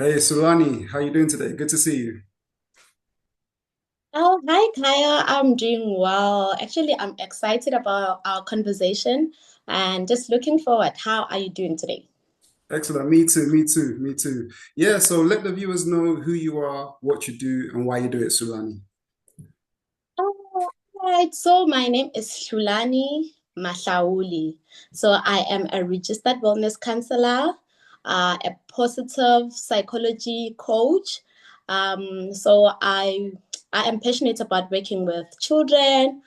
Hey Sulani, how you doing today? Good to see you. Oh, hi, Kaya. I'm doing well. Actually, I'm excited about our conversation and just looking forward. How are you doing today? Excellent. Me too, me too, me too. Yeah, so let the viewers know who you are, what you do, and why you do it, Sulani. Oh, all right. So my name is Hlulani Mahlawuli. So I am a registered wellness counselor, a positive psychology coach. So I am passionate about working with children,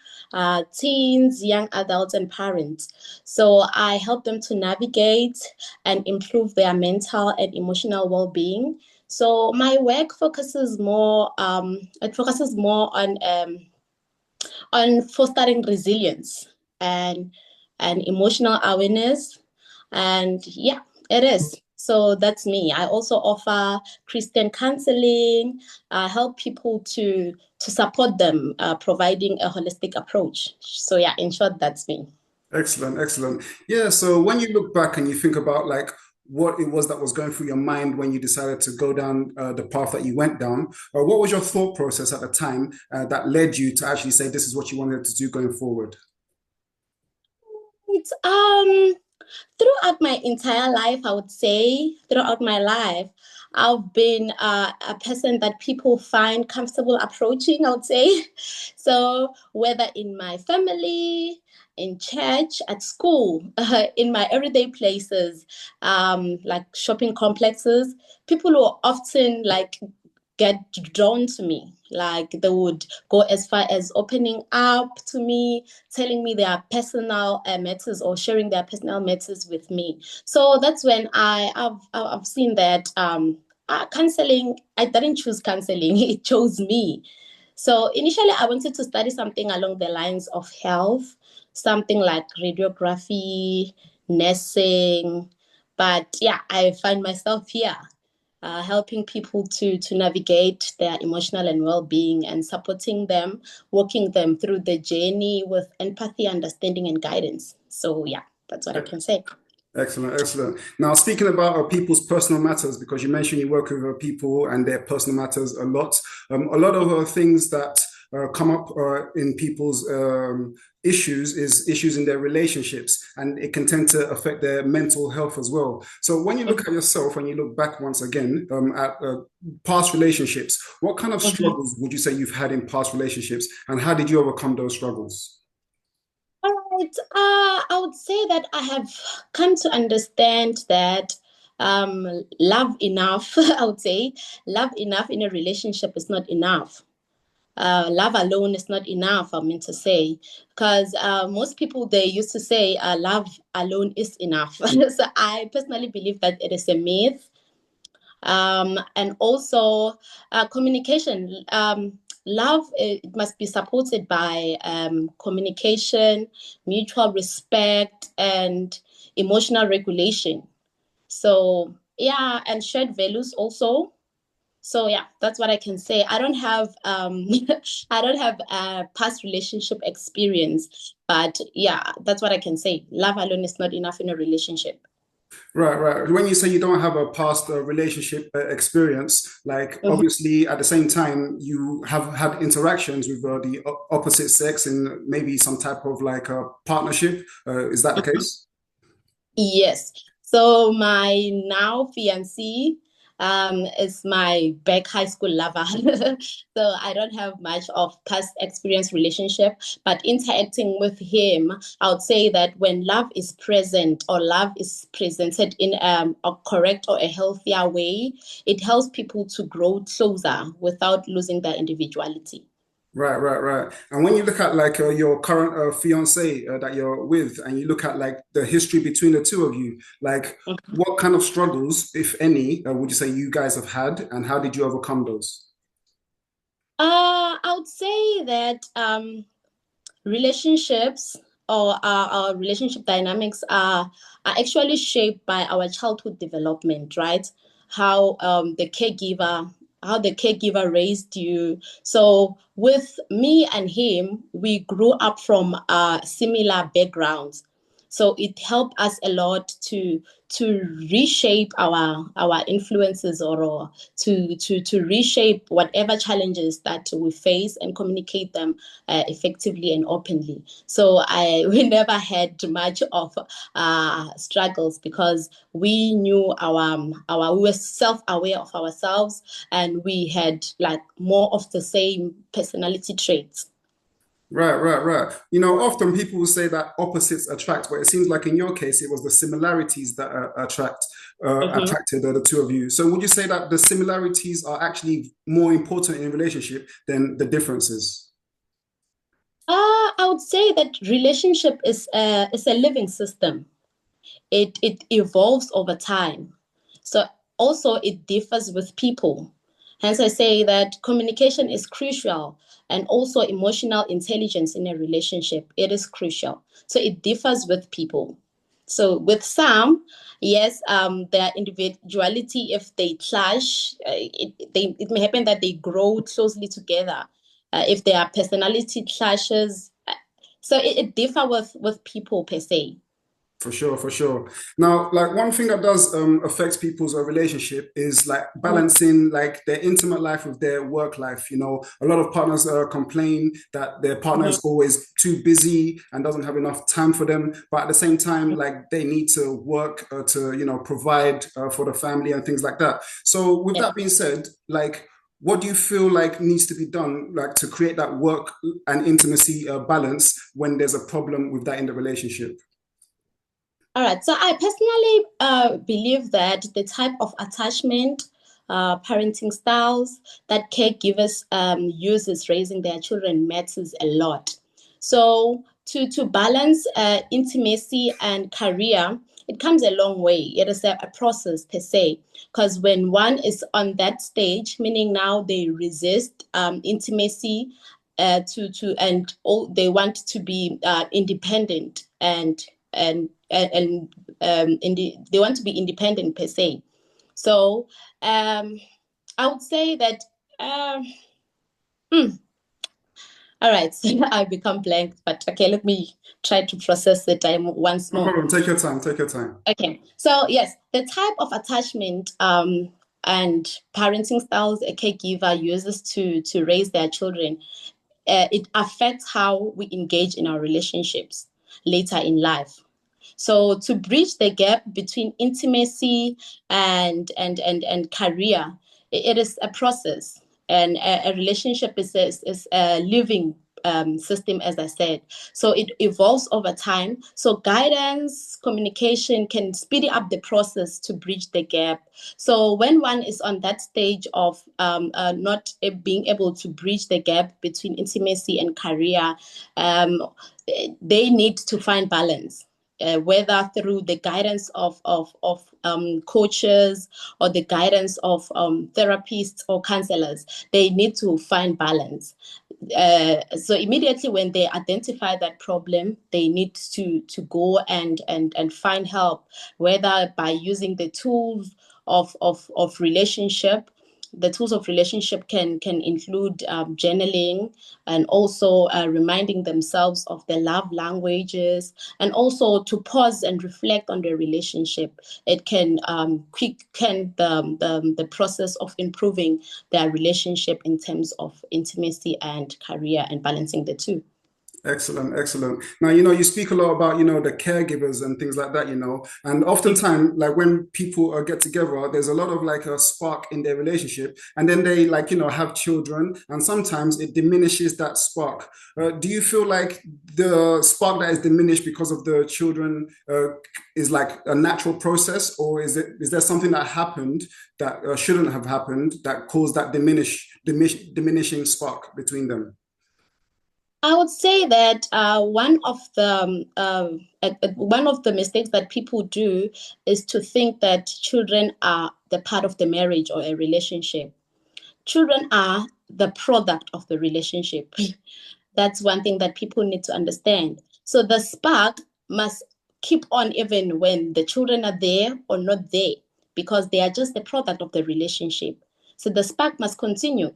teens, young adults, and parents. So I help them to navigate and improve their mental and emotional well-being. So my work focuses more. It focuses more on fostering resilience and emotional awareness. And yeah, it is. So that's me. I also offer Christian counseling, help people to support them, providing a holistic approach. So yeah, in short, that's me. Excellent, excellent. Yeah, so when you look back and you think about like what it was that was going through your mind when you decided to go down the path that you went down, what was your thought process at the time that led you to actually say this is what you wanted to do going forward? It's throughout my entire life, I would say, throughout my life, I've been a person that people find comfortable approaching, I would say. So, whether in my family, in church, at school, in my everyday places, like shopping complexes, people will often like get drawn to me. Like they would go as far as opening up to me, telling me their personal matters or sharing their personal matters with me. So that's when I've seen that counseling. I didn't choose counseling; it chose me. So initially, I wanted to study something along the lines of health, something like radiography, nursing. But yeah, I find myself here helping people to navigate their emotional and well-being and supporting them, walking them through the journey with empathy, understanding, and guidance. So yeah, that's what I can say. Excellent, excellent. Now, speaking about people's personal matters, because you mentioned you work with people and their personal matters a lot of things that come up in people's issues is issues in their relationships, and it can tend to affect their mental health as well. So, when you look at yourself, when you look back once again at past relationships, what kind of Mhm. struggles would you say you've had in past relationships, and how did you overcome those struggles? All right. I would say that I have come to understand that love enough, I would say, love enough in a relationship is not enough. Love alone is not enough, I mean to say, because most people they used to say love alone is enough. So I personally believe that it is a myth. And also communication. Love it must be supported by communication, mutual respect, and emotional regulation. So yeah, and shared values also. So yeah, that's what I can say. I don't have I don't have a past relationship experience, but yeah, that's what I can say. Love alone is not enough in a relationship. Right, right. When you say you don't have a past relationship experience, like Mhm. obviously at the same time you have had interactions with the opposite sex in maybe some type of like a partnership. Is that the case? Yes. So my now fiancé is my back high school lover. So I don't have much of past experience relationship, but interacting with him, I would say that when love is present or love is presented in a correct or a healthier way, it helps people to grow closer without losing their individuality. Right, right, right. And when you look at like your current fiance that you're with, and you look at like the history between the two of you, like what kind of struggles, if any, would you say you guys have had, and how did you overcome those? I would say that relationships or our relationship dynamics are actually shaped by our childhood development, right? How the caregiver raised you. So with me and him, we grew up from similar backgrounds. So it helped us a lot to reshape our influences, or to reshape whatever challenges that we face and communicate them effectively and openly. So we never had much of struggles, because we knew we were self-aware of ourselves, and we had like more of the same personality traits. Right. You know, often people will say that opposites attract, but it seems like in your case, it was the similarities that Mhm. attracted the two of you. So would you say that the similarities are actually more important in a relationship than the differences? I would say that relationship is a living system. It evolves over time. So also it differs with people. Hence, I say that communication is crucial, and also emotional intelligence in a relationship. It is crucial. So it differs with people. So with some, yes, their individuality, if they clash, it may happen that they grow closely together. If their personality clashes, so it differ with people per se. For sure. Now, like one thing that does affect people's relationship is like Mhm. balancing like their intimate life with their work life. You know, a lot of partners complain that their partner Mhm. is always too busy and doesn't have enough time for them. But at the same time, like they need to work to, you know, provide for the family and things like that. So, with Yeah. that being said, like, what do you feel like needs to be done, like to create that work and intimacy balance when there's a problem with that in the relationship? All right. So I personally believe that the type of attachment, parenting styles that caregivers uses raising their children matters a lot. So to balance intimacy and career, it comes a long way. It is a process per se, because when one is on that stage, meaning now they resist intimacy, to and all they want to be independent, and they want to be independent per se. So I would say that um, hmm, all right, so I become blank, but okay, let me try to process the time once No more. problem. Take your time. Take your time. Okay, so yes, the type of attachment and parenting styles a caregiver uses to raise their children, it affects how we engage in our relationships later in life. So to bridge the gap between intimacy and career, it is a process, and a relationship is a living system, as I said. So it evolves over time. So guidance, communication can speed up the process to bridge the gap. So when one is on that stage of not being able to bridge the gap between intimacy and career, um, they need to find balance, whether through the guidance of coaches, or the guidance of therapists or counselors. They need to find balance. So immediately when they identify that problem, they need to go and find help, whether by using the tools of relationship. The tools of relationship can include journaling, and also reminding themselves of their love languages, and also to pause and reflect on the relationship. It can quicken the process of improving their relationship in terms of intimacy and career, and balancing the two. Excellent. Now, you know, you speak a lot about, you know, the caregivers and things like that, you know, and oftentimes, like when people get together, there's a lot of like a spark in their relationship, and then they like, you know, have children, and sometimes it diminishes that spark. Do you feel like the spark that is diminished because of the children is like a natural process, or is there something that happened that shouldn't have happened that caused that diminishing spark between them? I would say that one of the mistakes that people do is to think that children are the part of the marriage or a relationship. Children are the product of the relationship. That's one thing that people need to understand. So the spark must keep on even when the children are there or not there, because they are just the product of the relationship. So the spark must continue.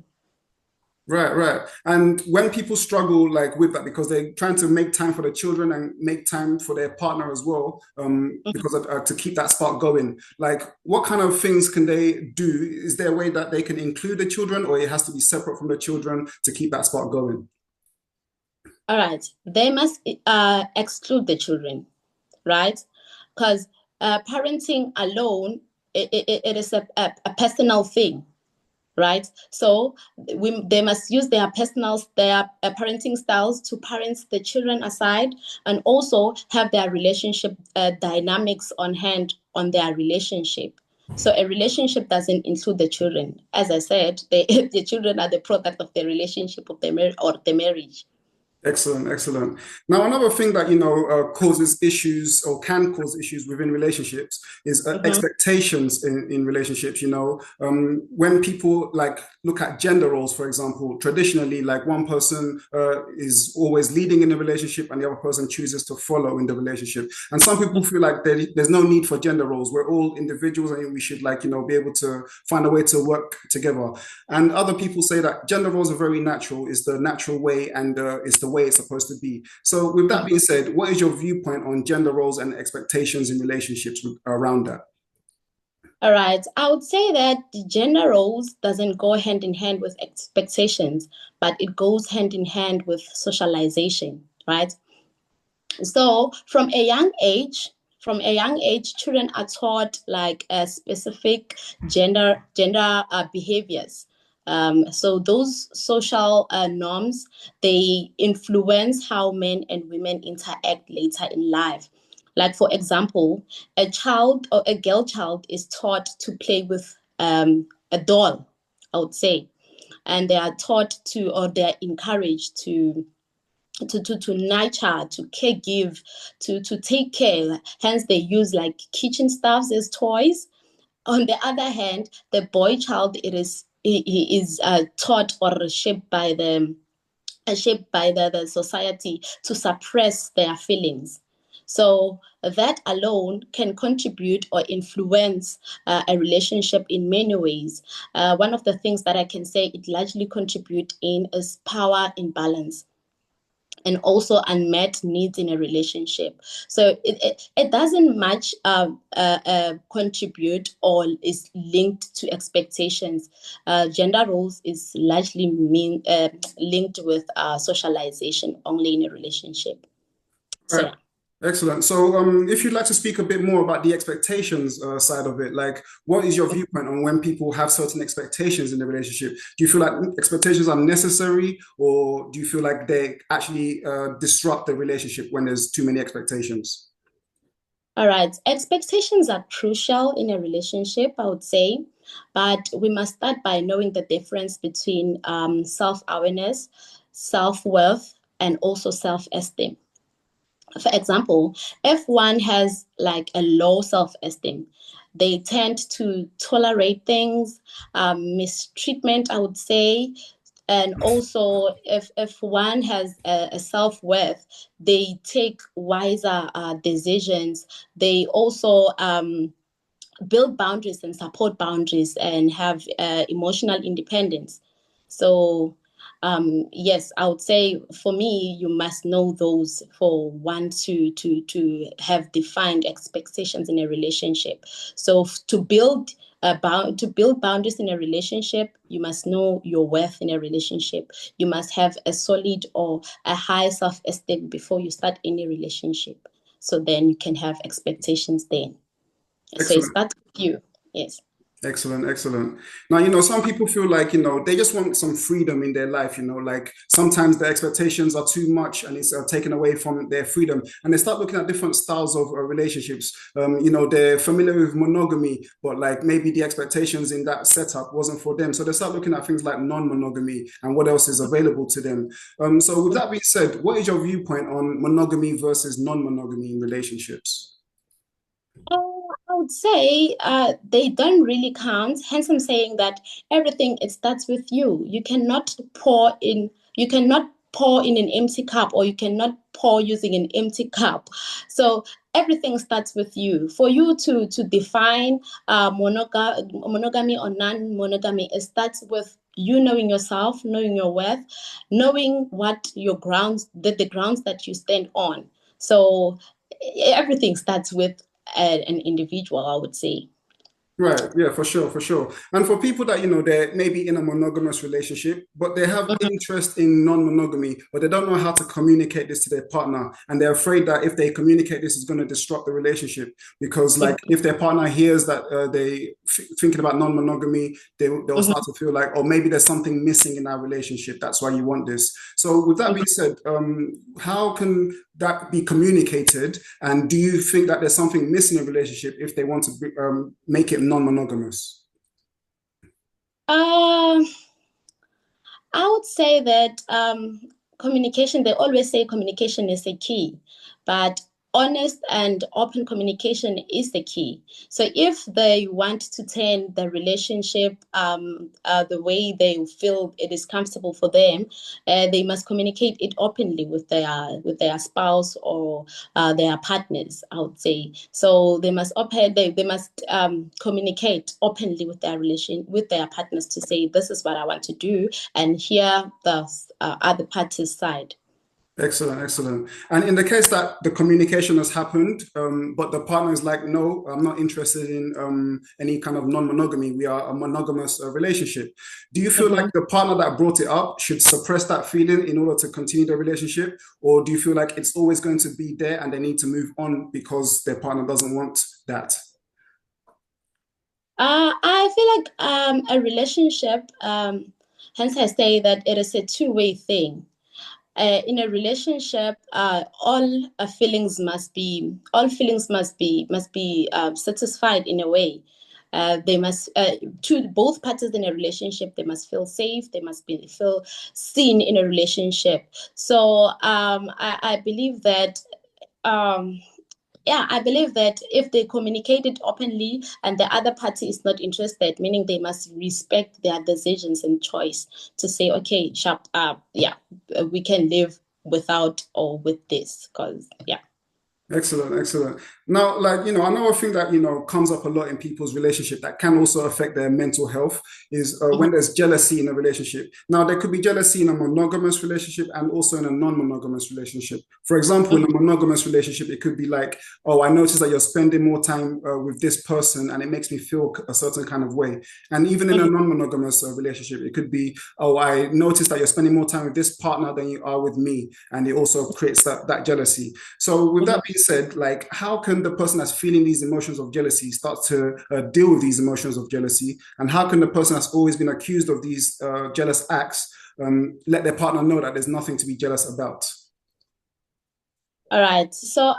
Right, right. And when people struggle like with that because they're trying to make time for the children and make time for their partner as well, because to keep that spark going, like what kind of things can they do? Is there a way that they can include the children, or it has to be separate from the children to keep that spark going? All right, they must exclude the children, right? Because parenting alone, it is a personal thing, right? So they must use their parenting styles to parent the children aside, and also have their relationship dynamics on hand on their relationship. So a relationship doesn't include the children. As I said, the children are the product of the relationship of the marriage. Excellent, excellent. Now, another thing that causes issues or can cause issues within relationships is Mhm. expectations in relationships. When people like look at gender roles, for example, traditionally, like one person is always leading in the relationship, and the other person chooses to follow in the relationship. And some people feel like there's no need for gender roles. We're all individuals, and we should be able to find a way to work together. And other people say that gender roles are very natural, is the natural way, and it's the way it's supposed to be. So, with that being said, what is your viewpoint on gender roles and expectations in relationships around that? All right. I would say that the gender roles doesn't go hand in hand with expectations, but it goes hand in hand with socialization, right? So from a young age, children are taught like specific gender behaviors. So those social norms, they influence how men and women interact later in life. Like for example, a child or a girl child is taught to play with a doll, I would say, and they are taught to, or they are encouraged to nurture, to care give, to take care. Hence, they use like kitchen stuffs as toys. On the other hand, the boy child, he is taught or shaped by the society to suppress their feelings. So that alone can contribute or influence a relationship in many ways. One of the things that I can say it largely contribute in is power imbalance and also unmet needs in a relationship. So it doesn't much contribute or is linked to expectations. Gender roles is largely linked with socialization only in a relationship. So Right. yeah. Excellent. So, if you'd like to speak a bit more about the expectations side of it, like what is your viewpoint on when people have certain expectations in the relationship? Do you feel like expectations are necessary, or do you feel like they actually disrupt the relationship when there's too many expectations? All right. Expectations are crucial in a relationship, I would say, but we must start by knowing the difference between self-awareness, self-worth, and also self-esteem. For example, if one has like a low self-esteem, they tend to tolerate things, mistreatment, I would say. And also, if one has a self-worth, they take wiser decisions. They also build boundaries and support boundaries and have emotional independence. So, yes, I would say for me, you must know those for one to have defined expectations in a relationship. So to build boundaries in a relationship, you must know your worth in a relationship. You must have a solid or a high self-esteem before you start any relationship. So then you can have expectations then. So it Excellent. starts with you. Yes. Excellent, excellent. Now, some people feel like, they just want some freedom in their life, like sometimes the expectations are too much and it's taken away from their freedom. And they start looking at different styles of relationships. They're familiar with monogamy, but like maybe the expectations in that setup wasn't for them. So they start looking at things like non-monogamy and what else is available to them. So with that being said, what is your viewpoint on monogamy versus non-monogamy in relationships? I would say they don't really count. Hence, I'm saying that everything it starts with you. You cannot pour in an empty cup, or you cannot pour using an empty cup. So everything starts with you. For you to define monogamy or non-monogamy, it starts with you knowing yourself, knowing your worth, knowing what your grounds, the grounds that you stand on. So everything starts with an individual, I would say. Right. Yeah, for sure, for sure. And for people that, they're maybe in a monogamous relationship, but they have Mhm. interest in non-monogamy, but they don't know how to communicate this to their partner. And they're afraid that if they communicate this, it's going to disrupt the relationship. Because like if their partner hears that they thinking about non-monogamy, they'll Mhm. start to feel like, oh, maybe there's something missing in our relationship. That's why you want this. So with that being said, how can that be communicated? And do you think that there's something missing in a relationship if they want to make it non-monogamous? Um, I would say that communication, they always say communication is a key, but honest and open communication is the key. So if they want to turn the relationship the way they feel it is comfortable for them, they must communicate it openly with their spouse or their partners, I would say. So they must communicate openly with with their partners to say, this is what I want to do, and hear the other party's side. Excellent, excellent. And in the case that the communication has happened, but the partner is like, no, I'm not interested in any kind of non-monogamy. We are a monogamous relationship. Do you feel like Mhm. the partner that brought it up should suppress that feeling in order to continue the relationship? Or do you feel like it's always going to be there and they need to move on because their partner doesn't want that? I feel like a relationship, hence I say that it is a two-way thing. In a relationship, all feelings must be satisfied in a way. They must to both parties in a relationship. They must feel safe. They must feel seen in a relationship. So I believe that. Um, yeah, I believe that if they communicate it openly and the other party is not interested, meaning they must respect their decisions and choice to say, okay, sharp up, yeah, we can live without or with this, because yeah. Excellent, excellent. Now, like, another thing that, comes up a lot in people's relationship that can also affect their mental health is when there's jealousy in a relationship. Now, there could be jealousy in a monogamous relationship and also in a non-monogamous relationship. For example, in a monogamous relationship, it could be like, oh, I noticed that you're spending more time with this person and it makes me feel a certain kind of way. And even in a non-monogamous relationship, it could be, oh, I noticed that you're spending more time with this partner than you are with me. And it also creates that jealousy. So with that being said, like, how can the person that's feeling these emotions of jealousy start to deal with these emotions of jealousy? And how can the person that's always been accused of these jealous acts let their partner know that there's nothing to be jealous about? All right. So,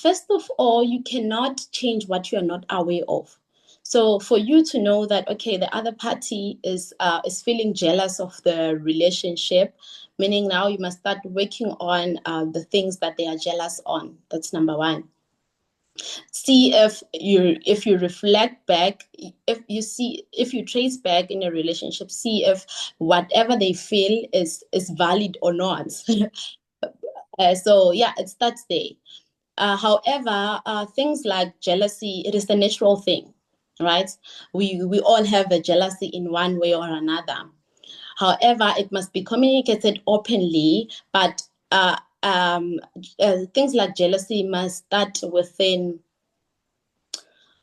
first of all, you cannot change what you are not aware of. So, for you to know that okay, the other party is feeling jealous of the relationship, meaning now you must start working on the things that they are jealous on. That's number one. See if you reflect back, if you trace back in a relationship, see if whatever they feel is valid or not. So yeah, it starts there. However, things like jealousy, it is a natural thing, right? We all have a jealousy in one way or another. However, it must be communicated openly, but things like jealousy must start within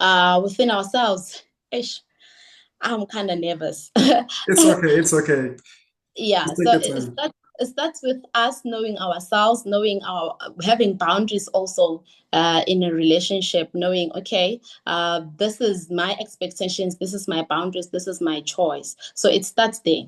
ourselves. Ish, I'm kind of nervous. It's okay. It's okay. Yeah, Just take so your time. it starts with us knowing ourselves, knowing our having boundaries also in a relationship, knowing okay, this is my expectations, this is my boundaries, this is my choice. So it starts there.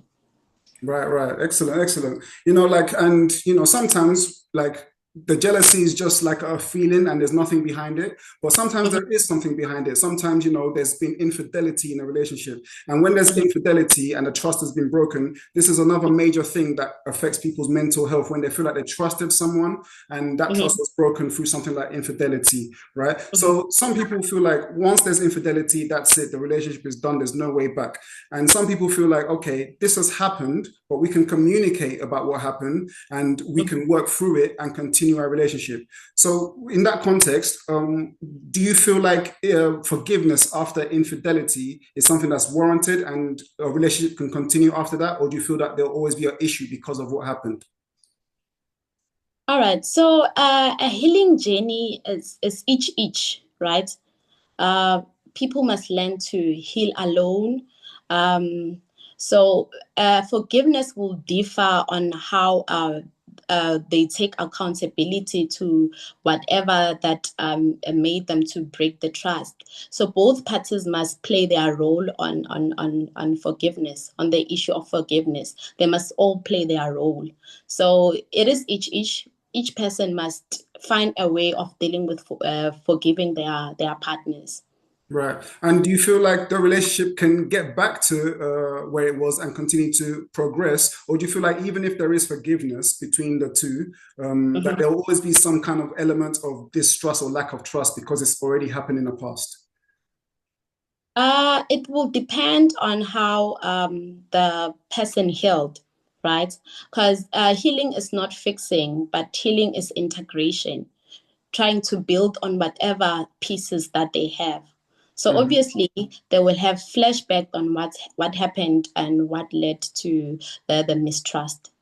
Right, right. Excellent, excellent. Like, and, sometimes, like, the jealousy is just like a feeling and there's nothing behind it. But sometimes Mhm, there is something behind it. Sometimes, there's been infidelity in a relationship. And when there's mhm, infidelity and the trust has been broken, this is another major thing that affects people's mental health when they feel like they trusted someone and that trust mhm, was broken through something like infidelity, right? mhm, So some people feel like once there's infidelity, that's it. The relationship is done. There's no way back. And some people feel like, okay, this has happened, but we can communicate about what happened and we mhm, can work through it and continue continue our relationship. So in that context, do you feel like forgiveness after infidelity is something that's warranted and a relationship can continue after that? Or do you feel that there'll always be an issue because of what happened? All right. So a healing journey is each, right? Uh, People must learn to heal alone. Um, so forgiveness will differ on how they take accountability to whatever that made them to break the trust. So both parties must play their role on forgiveness, on the issue of forgiveness. They must all play their role. So it is each person must find a way of dealing with forgiving their partners. Right. And do you feel like the relationship can get back to where it was and continue to progress? Or do you feel like even if there is forgiveness between the two, that Mhm. there will always be some kind of element of distrust or lack of trust because it's already happened in the past? It will depend on how the person healed, right? Because healing is not fixing, but healing is integration, trying to build on whatever pieces that they have. So Mhm. obviously they will have flashback on what happened and what led to the mistrust.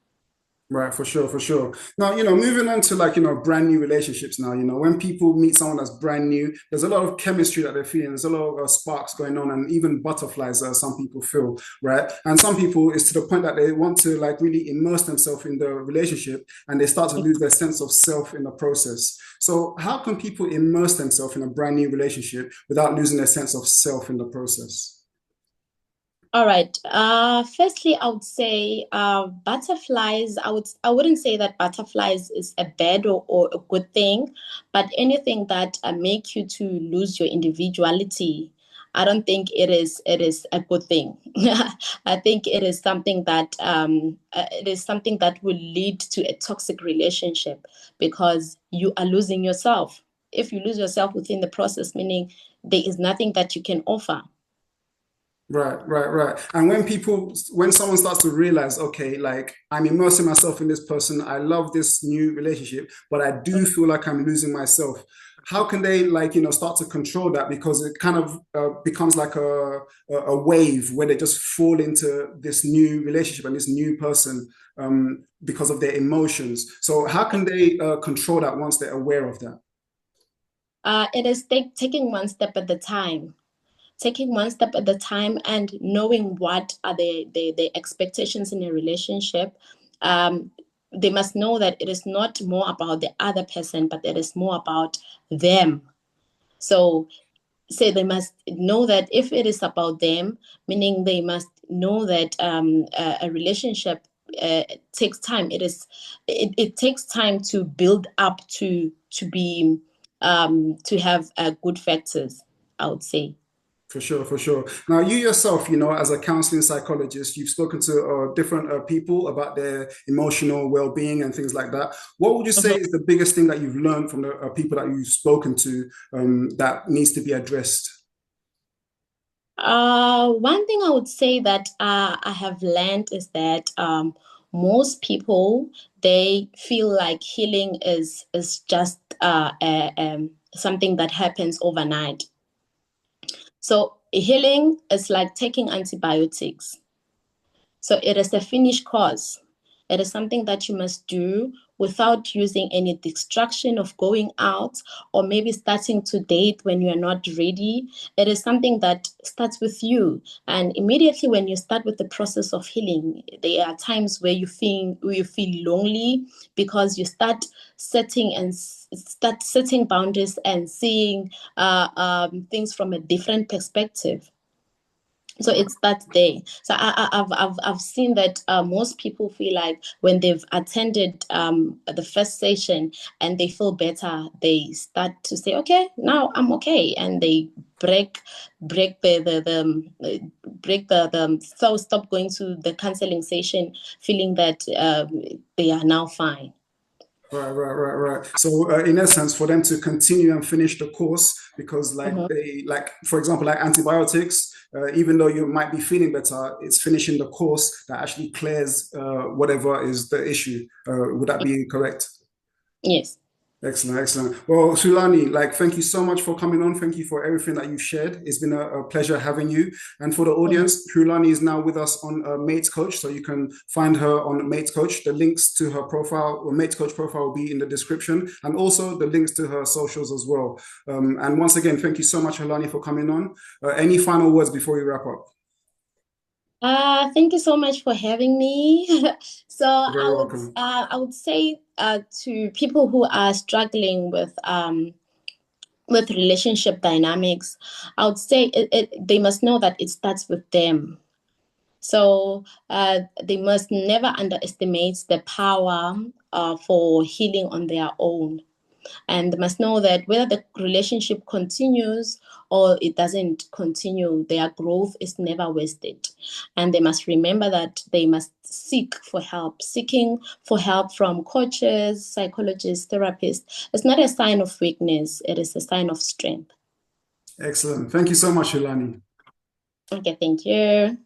Right, for sure, for sure. Now, moving on to like, brand new relationships now, when people meet someone that's brand new, there's a lot of chemistry that they're feeling. There's a lot of sparks going on and even butterflies, some people feel, right? And some people, it's to the point that they want to like really immerse themselves in the relationship and they start to lose their sense of self in the process. So how can people immerse themselves in a brand new relationship without losing their sense of self in the process? All right. Firstly, I would say butterflies. I wouldn't say that butterflies is a bad or a good thing, but anything that make you to lose your individuality, I don't think it is a good thing. I think it is something that will lead to a toxic relationship because you are losing yourself. If you lose yourself within the process, meaning there is nothing that you can offer. Right, right, right. And when someone starts to realize, okay, like I'm immersing myself in this person, I love this new relationship, but I do feel like I'm losing myself. How can they like, start to control that? Because it kind of becomes like a wave where they just fall into this new relationship and this new person because of their emotions. So how can they control that once they're aware of that? It is taking one step at a time, taking one step at a time, and knowing what are the expectations in a relationship. Um, they must know that it is not more about the other person, but it is more about them. So, say they must know that if it is about them, meaning they must know that a relationship takes time. It takes time to build up to be to have good factors, I would say. For sure, for sure. Now, you yourself, as a counseling psychologist, you've spoken to different people about their emotional well-being and things like that. What would you say is the biggest thing that you've learned from the people that you've spoken to that needs to be addressed? One thing I would say that I have learned is that most people they feel like healing is just something that happens overnight. So healing is like taking antibiotics. So it is a finished course. It is something that you must do without using any distraction of going out or maybe starting to date when you are not ready. It is something that starts with you. And immediately when you start with the process of healing, there are times where you feel lonely because you start setting boundaries and seeing things from a different perspective. So it starts there. So I've seen that most people feel like when they've attended the first session and they feel better, they start to say, okay, now I'm okay, and they break the so stop going to the counseling session feeling that they are now fine. Right, right, right, right. So, in essence, for them to continue and finish the course, because Mhm. for example, like antibiotics, even though you might be feeling better, it's finishing the course that actually clears whatever is the issue. Would that be correct? Yes. Excellent, excellent. Well, Hlulani, like, thank you so much for coming on. Thank you for everything that you've shared. It's been a pleasure having you. And for the audience, Hlulani is now with us on Mates Coach, so you can find her on Mates Coach. The links to her profile, or Mates Coach profile, will be in the description, and also the links to her socials as well. And once again, thank you so much, Hlulani, for coming on. Any final words before we wrap up? Thank you so much for having me. So You're very welcome. I would say to people who are struggling with relationship dynamics, I would say they must know that it starts with them. So they must never underestimate the power for healing on their own. And they must know that whether the relationship continues or it doesn't continue, their growth is never wasted. And they must remember that they must seek for help. Seeking for help from coaches, psychologists, therapists is not a sign of weakness, it is a sign of strength. Excellent. Thank you so much, Hlulani. Okay, thank you.